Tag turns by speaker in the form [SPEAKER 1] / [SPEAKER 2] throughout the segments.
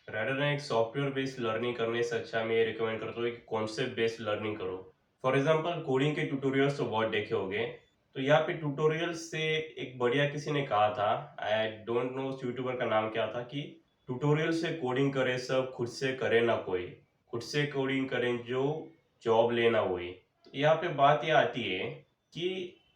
[SPEAKER 1] rather than एक software based learning करने से अच्छा मैं ये रिकमेंड करता हूँ कि कॉन्सेप्ट बेस्ड लर्निंग करो। फॉर एग्जांपल कोडिंग के ट्यूटोरियल्स तो बहुत देखे होंगे। तो यहाँ पे ट्यूटोरियल से एक बढ़िया किसी ने कहा था, आई डोंट नो उस यूट्यूबर का नाम क्या था, कि ट्यूटोरियल से कोडिंग करे सब, खुद से करे ना कोई। खुद से कोडिंग करें जो, जॉब लेना वही। तो यहाँ पे बात ये आती है कि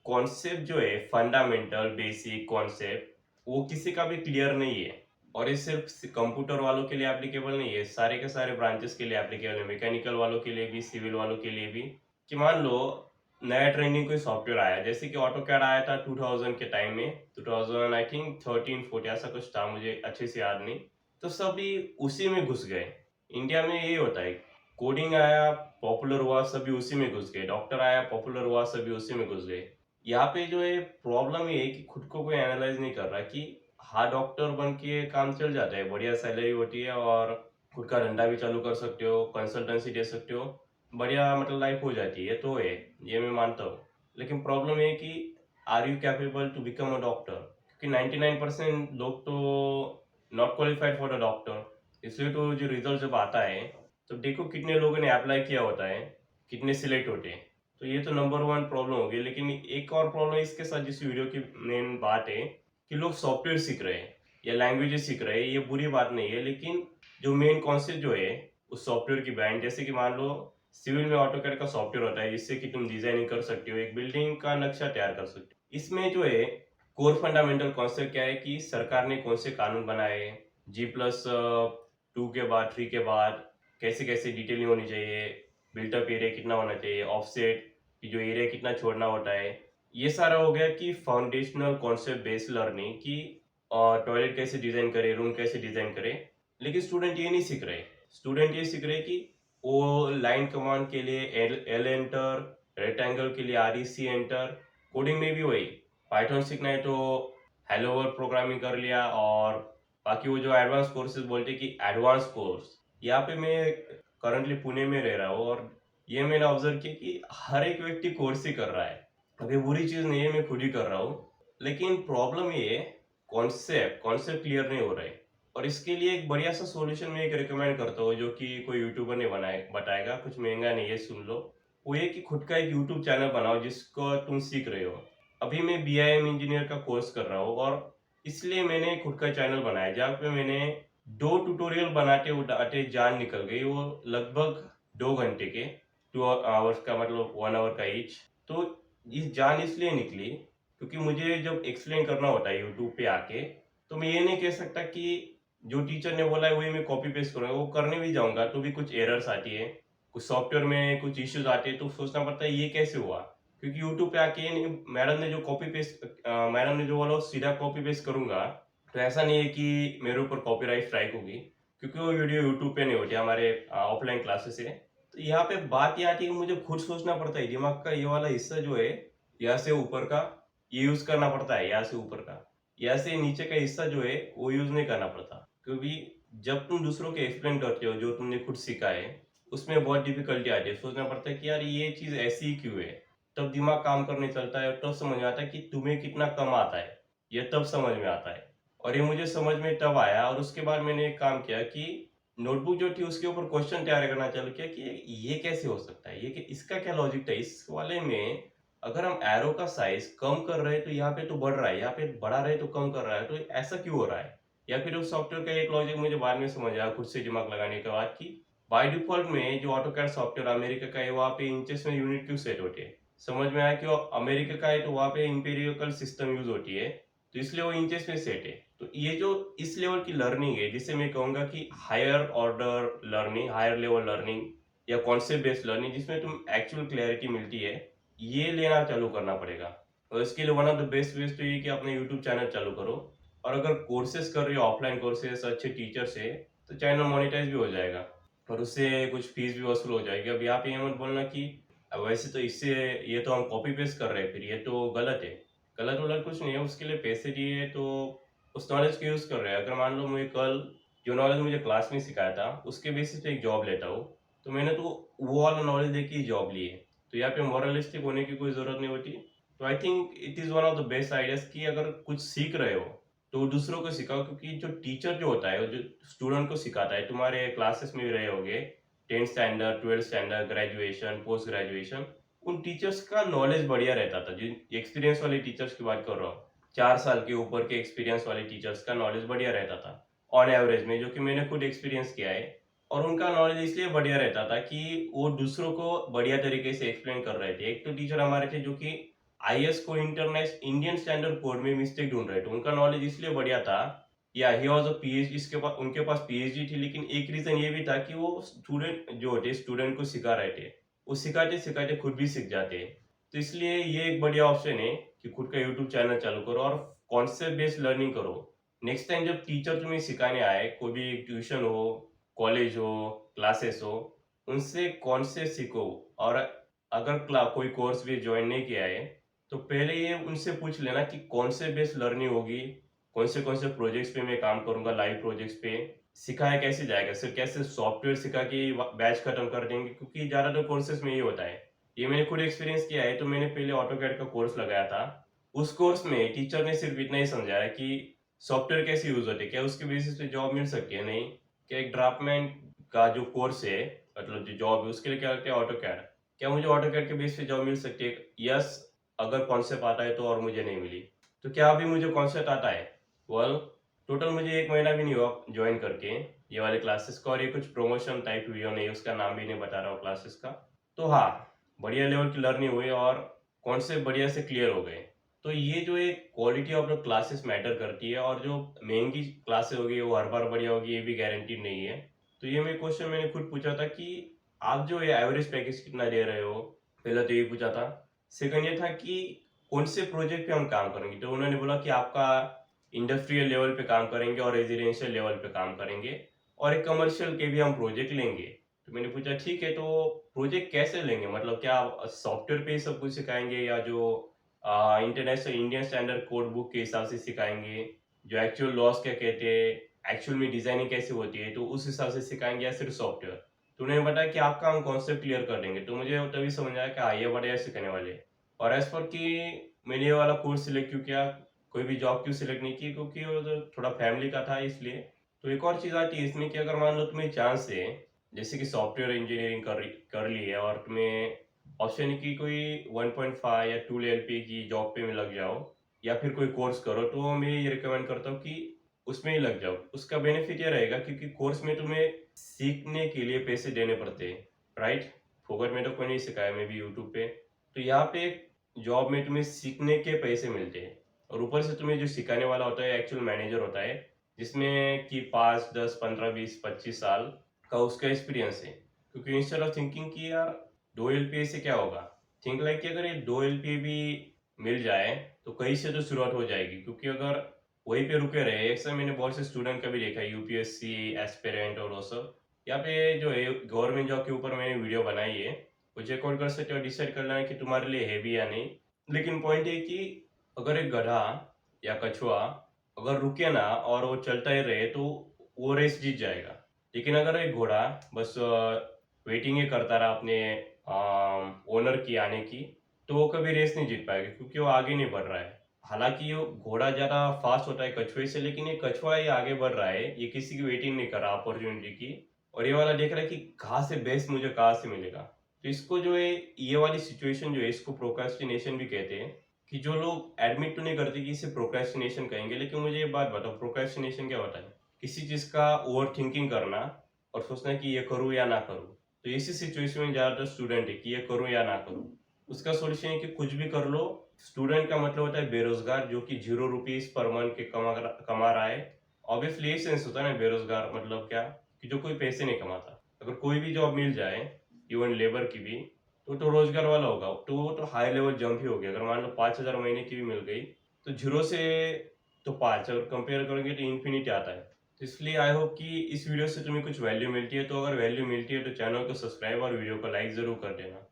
[SPEAKER 1] कॉन्सेप्ट जो है, फंडामेंटल बेसिक कॉन्सेप्ट, वो किसी का भी क्लियर नहीं है। और ये सिर्फ कंप्यूटर वालों के लिए एप्लीकेबल नहीं है, सारे के सारे ब्रांचेस के लिए एप्लीकेबल है, मैकेनिकल वालों के लिए भी, सिविल वालों के लिए भी। कि मान लो नया ट्रेंडिंग कोई सॉफ्टवेयर आया, जैसे कि ऑटो कैड आया था 2000 के टाइम में, 2000 आई थिंक 13 14 ऐसा कुछ था, मुझे अच्छे से याद नहीं। तो सभी उसी में घुस गए। इंडिया में ये होता है, कोडिंग आया, पॉपुलर हुआ, सभी उसी में घुस गए। डॉक्टर आया, पॉपुलर हुआ, सभी उसी में घुस गए। यहाँ पे जो है प्रॉब्लम ये है कि खुद को कोई एनालाइज नहीं कर रहा कि हाँ, डॉक्टर बन के काम चल जाता है, बढ़िया सैलरी होती है, और खुद का धंधा भी चालू कर सकते हो, कंसल्टेंसी दे सकते हो, बढ़िया मतलब लाइफ हो जाती है, तो है, ये मैं मानता हूँ। लेकिन प्रॉब्लम ये है कि are you capable to become a doctor? क्योंकि 99% लोग तो not qualified for the doctor. इसलिए तो जो रिजल्ट जब आता है, तो देखो कितने लोगों ने अप्लाई किया होता है, कितने सिलेक्ट होते हैं। तो ये तो नंबर वन प्रॉब्लम होगी। लेकिन एक और प्रॉब्लम इसके साथ, जिस वीडियो की मेन बात है, कि लोग सॉफ्टवेयर सीख रहे हैं या लैंग्वेजेस सीख रहे हैं, ये बुरी बात नहीं है। लेकिन जो मेन कॉन्सेप्ट जो है उस सॉफ्टवेयर की ब्रांड, जैसे कि मान लो सिविल में ऑटोकैड का सॉफ्टवेयर होता है, जिससे कि तुम डिजाइनिंग कर सकते हो, एक बिल्डिंग का नक्शा तैयार कर सकते हो। इसमें जो है कोर फंडामेंटल कॉन्सेप्ट क्या है कि सरकार ने कौन से कानून बनाए हैं, G+2 के बाद, 3 के बाद कैसे कैसे डिटेलिंग होनी चाहिए, बिल्टअप एरिया कितना होना चाहिए, ऑफसेट कि जो एरिया कितना छोड़ना होता है। ये सारा हो गया कि फाउंडेशनल कॉन्सेप्ट बेस्ड लर्निंग, कि टॉयलेट कैसे डिजाइन करे, रूम कैसे डिजाइन करे। लेकिन स्टूडेंट ये नहीं सीख रहे। स्टूडेंट ये सीख रहे कि वो लाइन कमांड के लिए एल एंटर, रेक्टेंगल के लिए REC एंटर। कोडिंग में भी वही, पाइथन सीखना है तो हेलो वर्ल्ड प्रोग्रामिंग कर लिया, और बाकी वो जो एडवांस कोर्सेज बोलते हैं कि एडवांस कोर्स। यहाँ पे मैं करंटली पुणे में रह रहा हूँ, और ये मैंने ऑब्जर्व किया कि हर एक व्यक्ति कोर्स ही कर रहा है। अब ये बुरी चीज नहीं है, मैं खुद ही कर रहा हूँ। लेकिन प्रॉब्लम ये है, कॉन्सेप्ट कॉन्सेप्ट क्लियर नहीं हो रहे। और इसके लिए एक बढ़िया सा सॉल्यूशन मैं एक रिकमेंड करता हूँ, जो कि कोई यूट्यूबर ने बनाए बताएगा, कुछ महंगा नहीं है, सुन लो। वो ये कि खुद का एक यूट्यूब चैनल बनाओ जिसको तुम सीख रहे हो। अभी मैं BIM इंजीनियर का कोर्स कर रहा हूँ, और इसलिए मैंने खुद का चैनल बनाया, जहाँ पे मैंने 2 ट्यूटोरियल बनाते उठाते जान निकल गई, वो लगभग 2 घंटे के, 2 आवर्स का, मतलब 1 आवर का ईच। तो इस जान इसलिए निकली क्योंकि मुझे जब एक्सप्लेन करना होता है यूट्यूब पे आके, तो मैं ये नहीं कह सकता कि जो टीचर ने बोला है वही मैं कॉपी पेस्ट करूंगा। वो करने भी जाऊंगा तो भी कुछ एरर्स आती है, कुछ सॉफ्टवेयर में कुछ इश्यूज आते हैं, तो सोचना पड़ता है ये कैसे हुआ। क्योंकि यूट्यूब पे आके मैडम ने जो कॉपी पेस्ट, मैडम ने जो बोला वो सीधा कॉपी पेस्ट करूंगा, तो ऐसा नहीं है कि मेरे ऊपर कॉपीराइट स्ट्राइक होगी, क्योंकि वो वीडियो यूट्यूब पे नहीं होती, हमारे ऑफलाइन क्लासेस है। तो यहाँ पे बात ये आती है कि मुझे खुद सोचना पड़ता है, दिमाग का ये वाला हिस्सा जो है, यहाँ से ऊपर का, ये यूज करना पड़ता है, यहाँ से ऊपर का। यहाँ से नीचे का हिस्सा जो है वो यूज नहीं करना पड़ता। क्योंकि जब तुम दूसरों के एक्सप्लेन करते हो जो तुमने खुद सीखा है, उसमें बहुत डिफिकल्टी आती है, सोचना पड़ता है कि यार ये चीज ऐसी ही क्यों है। तब दिमाग काम करने चलता है, तब समझ में आता है कि तुम्हें कितना कम आता है, ये तब समझ में आता है। और ये मुझे समझ में तब आया, और उसके बाद मैंने एक काम किया कि नोटबुक जो थी उसके ऊपर क्वेश्चन तैयार करना चालू किया कि ये कैसे हो सकता है, ये इसका क्या लॉजिक था इस वाले में। अगर हम एरो का साइज कम कर रहे हैं तो यहाँ पे तो बढ़ रहा है, यहाँ पे बढ़ा रहे तो कम कर रहा है, तो ऐसा क्यों हो रहा है। या फिर उस सॉफ्टवेयर का एक लॉजिक मुझे बाद में समझ आया, खुद से दिमाग लगाने के बाद, कि बाय डिफॉल्ट में जो ऑटोकैड सॉफ्टवेयर अमेरिका का है, वहाँ पे इंचेस में यूनिट क्यों सेट होते हैं। समझ में आया कि वो अमेरिका का है तो वहाँ पे इंपेरिकल सिस्टम यूज होती है, तो इसलिए वो इंचेस में सेट है। तो ये जो इस लेवल की लर्निंग है, जिसे मैं कहूंगा कि higher order learning, higher level learning, या कॉन्सेप्ट बेस्ड लर्निंग, जिसमें तुम एक्चुअल क्लैरिटी मिलती है, ये लेना चालू करना पड़ेगा। और इसके लिए one of the best veg तो ये कि अपना यूट्यूब चैनल चालू करो। और अगर कोर्सेज कर रहे हो, ऑफलाइन कोर्सेज अच्छे टीचर से, तो चैनल मोनेटाइज भी हो जाएगा, और उससे कुछ फीस भी वसूल हो जाएगी। अब यहाँ पे ये मत बोलना कि वैसे तो इससे, ये तो हम कॉपी पेस्ट कर रहे हैं, फिर ये तो गलत है। गलत वलत कुछ नहीं है, उसके लिए पैसे दिए तो उस नॉलेज को यूज कर रहे हैं। अगर मान लो मैं कल जो नॉलेज मुझे क्लास में सिखाया था उसके बेसिस पे एक जॉब लेता हूँ, तो मैंने तो वो वाला नॉलेज लेके ही जॉब ली है। तो यहाँ पे मॉरलिस्टिक होने की कोई जरूरत नहीं होती। तो I think it is one of the best ideas कि अगर कुछ सीख रहे हो तो दूसरों को सिखाओ, क्योंकि जो टीचर जो होता है, वो जो स्टूडेंट को सिखाता है, तुम्हारे क्लासेस में भी रहे होंगे, 10th standard, 12th standard, graduation, post graduation, उन टीचर्स का नॉलेज बढ़िया रहता था। जिन एक्सपीरियंस वाले टीचर्स की बात कर रहा हूँ, 4 साल के ऊपर के एक्सपीरियंस वाले टीचर्स का नॉलेज बढ़िया रहता था ऑन एवरेज में, जो कि मैंने खुद एक्सपीरियंस किया है। और उनका नॉलेज इसलिए बढ़िया रहता था कि वो दूसरों को बढ़िया तरीके से एक्सप्लेन कर रहे थे। एक तो टीचर हमारे थे जो कि आईएएस को इंटरनेशनल इंडियन स्टैंडर्ड कोड में मिस्टेक ढूंढ रहे थे, उनका नॉलेज इसलिए बढ़िया था। या ही वाज अ पीएचडी, इसके पास उनके पास पीएचडी थी, लेकिन एक रीजन ये भी था कि वो स्टूडेंट जो होते स्टूडेंट को सिखा रहे थे, वो सिखाते सिखाते खुद भी सीख जाते। तो इसलिए ये एक बढ़िया ऑप्शन है कि खुद का यूट्यूब चैनल चालू करो और कॉन्सेप्ट बेस्ड लर्निंग करो। नेक्स्ट टाइम जब टीचर तुम्हें सिखाने आए, कोई भी ट्यूशन हो, कॉलेज हो, क्लासेस हो, उनसे कॉन्सेप्ट सीखो। और अगर कोई कोर्स भी ज्वाइन नहीं किया है, तो पहले ये उनसे पूछ लेना कि कौन से बेस्ड लर्निंग होगी, कौन से प्रोजेक्ट्स पे मैं काम करूंगा, लाइव प्रोजेक्ट्स पे सिखाया कैसे जाएगा, सिर्फ कैसे सॉफ्टवेयर सिखा के बैच खत्म कर देंगे, क्योंकि ज्यादातर कोर्सेज में ये होता है। ये मैंने खुद एक्सपीरियंस किया है। तो मैंने पहले ऑटोकैड का कोर्स लगाया था। उस कोर्स में टीचर ने सिर्फ इतना ही समझाया कि सॉफ्टवेयर कैसे यूज होते हैं, क्या उसके बेसिस पे जॉब मिल सकती है, नहीं, क्या एक ड्राफ्टमैन का जो कोर्स है, मतलब जो जॉब है उसके लिए क्या क्या ऑटोकैड, क्या मुझे ऑटोकैड के बेस पे जॉब मिल सकती है? यस, अगर कॉन्सेप्ट आता है तो। और मुझे नहीं मिली तो क्या अभी मुझे कॉन्सेप्ट आता है? वेल, टोटल मुझे 1 महीना भी नहीं हुआ ज्वाइन करके ये वाले क्लासेस का। और ये कुछ प्रमोशन टाइप वीडियो नहीं, उसका नाम भी नहीं बता रहा हूँ क्लासेस का। तो हाँ, बढ़िया लेवल की लर्निंग हुई और कॉन्सेप्ट बढ़िया से क्लियर हो गए। तो ये जो एक quality of the classes matter करती है, और जो महंगी क्लासेस होगी वो हर बार बढ़िया होगी ये भी गारंटी नहीं है। तो ये मैं क्वेश्चन मैंने खुद पूछा था कि आप जो ये एवरेज पैकेज कितना दे रहे हो, पहला तो ये पूछा था। सेकंड ये था कि कौन से प्रोजेक्ट पे हम काम करेंगे, तो उन्होंने बोला कि आपका इंडस्ट्रियल लेवल पे काम करेंगे और रेजिडेंशियल लेवल पे काम करेंगे, और एक कमर्शियल के भी हम प्रोजेक्ट लेंगे। तो मैंने पूछा ठीक है, तो प्रोजेक्ट कैसे लेंगे, मतलब क्या सॉफ्टवेयर पे ही सब कुछ सिखाएंगे, या जो international Indian standard code book के हिसाब से सिखाएंगे, जो एक्चुअल लॉस क्या कहते हैं, एक्चुअल में डिजाइनिंग कैसे होती है, तो उस हिसाब से सिखाएंगे, या सिर्फ सॉफ्टवेयर? तो उन्होंने बताया कि आपका हम कॉन्सेप्ट क्लियर कर देंगे। तो मुझे तभी समझ आया कि हाँ, ये बढ़िया सिखाने वाले हैं। और एज पर कि मैंने ये वाला कोर्स सिलेक्ट क्यों किया, कोई भी जॉब क्यों सिलेक्ट नहीं की, क्योंकि वो तो थोड़ा फैमिली का था इसलिए। तो एक और चीज़ आती है इसमें कि अगर मान लो तुम्हें चांस है, जैसे कि सॉफ्टवेयर इंजीनियरिंग कर ली है, और तुम्हें ऑप्शन है कि कोई 1.5 या 2 एलपी की जॉब पे में लग जाओ, या फिर कोई कोर्स करो, तो मैं ये रिकमेंड करता हूँ कि उसमें ही लग जाओ। उसका बेनिफिट ये रहेगा क्योंकि कोर्स में तुम्हें सीखने के लिए पैसे देने पड़ते हैं, राइट? फोकट में तो कोई नहीं सिखाया, मैं भी यूट्यूब पे। तो यहाँ पे जॉब में तुम्हें सीखने के पैसे मिलते हैं, और ऊपर से तुम्हें जो सिखाने वाला होता है एक्चुअल मैनेजर होता है, जिसमें कि 5 10 15 20 25 साल का उसका एक्सपीरियंस है। क्योंकि इंस्टेड ऑफ थिंकिंग कि यार 2 LPA से क्या होगा, थिंक लाइक कि अगर ये 2 LPA भी मिल जाए तो कहीं से तो शुरुआत हो जाएगी। क्योंकि अगर वहीं पे रुके रहे, एक समय मैंने बहुत से स्टूडेंट का भी देखा है, यूपीएससी एस्पिरेंट और वो सब। यहाँ पे जो है गवर्नमेंट जॉब के ऊपर मैंने वीडियो बनाई है, वो चेकआउट कर सकते हो, डिसाइड करना है कि तुम्हारे लिए है भी या नहीं। लेकिन पॉइंट ये कि अगर एक गधा या कछुआ अगर रुके ना और वो चलता ही रहे, तो वो रेस जीत जाएगा। लेकिन अगर एक घोड़ा बस वेटिंग ही करता रहा अपने ओनर की आने की, तो वो कभी रेस नहीं जीत पाएगा, क्योंकि वो आगे नहीं बढ़ रहा है। हालांकि ये घोड़ा ज्यादा फास्ट होता है कछुए से, लेकिन ये कछुआ ही आगे बढ़ रहा है, ये किसी की वेटिंग नहीं कर रहा अपॉर्चुनिटी की। और ये वाला देख रहा है कि कहाँ से बेस्ट मुझे कहाँ से मिलेगा। तो इसको जो है, ये वाली सिचुएशन जो है, इसको प्रोक्रेस्टिनेशन भी कहते हैं। कि जो लोग एडमिट तो नहीं करते कि इसे प्रोक्रेस्टिनेशन कहेंगे, लेकिन मुझे ये बात बताओ, प्रोक्रेस्टिनेशन क्या होता है? किसी चीज का ओवर थिंकिंग करना और सोचना कि ये करूँ या ना करूँ। तो इसी सिचुएशन में ज्यादातर स्टूडेंट है कि ये करूँ या ना करूँ। उसका सोल्यूशन है कि कुछ भी कर लो। स्टूडेंट का मतलब होता है बेरोजगार, जो कि 0 रुपीज पर मंथ के कमा रहा है। ऑब्वियसली यही सेंस होता है ना, बेरोजगार मतलब क्या, कि जो कोई पैसे नहीं कमाता। अगर कोई भी जॉब मिल जाए, इवन लेबर की भी, तो रोजगार वाला होगा, तो वो तो हाई लेवल जंप ही हो गया। अगर मान लो 5,000 महीने की भी मिल गई, तो 0 से तो 5 अगर कंपेयर करेंगे तो इन्फिनिटी आता है। तो इसलिए आई होप कि इस वीडियो से तुम्हें कुछ वैल्यू मिलती है। तो अगर वैल्यू मिलती है तो चैनल को सब्सक्राइब और वीडियो को लाइक जरूर कर देना।